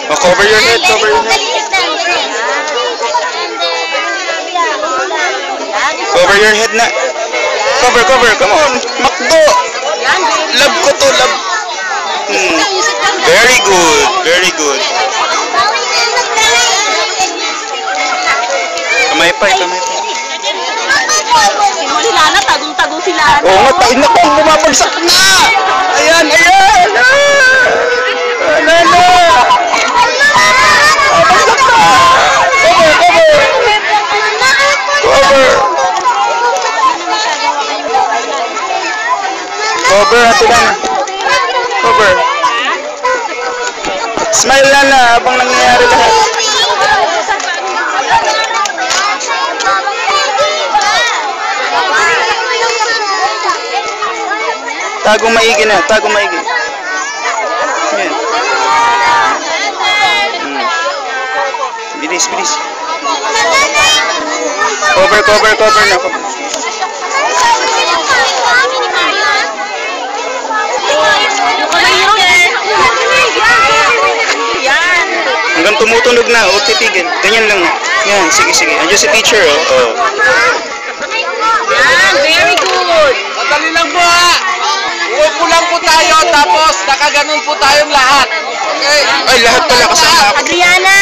Oh, cover your head, cover your head. Cover your head na. Cover, cover, come on. Makdo. Love ko to, love. Very good, very good. Pamaypay, pamaypay. Sila na, tagong-tagong sila. Oo nga, tayo na po, bumabagsak na! Ayan, ayan! Ano na? Bagsak na! Cover, cover! Cover! Cover, ato lang. Cover. Smile na habang nangyayari lahat. Tagong maigi na, tagong maigi. Ayan. Bilis, bilis. Cover, cover, cover na. Cover. Hanggang tumutunog na, huwag titigil. Ganyan lang. Yan, sige, sige. Andiyan si teacher, oh. Yan, very good. Madali lang po ha. Uupo lang po tayo tapos nakaganon po tayong lahat. Okay? Ay, lahat pala kasama. Adriana.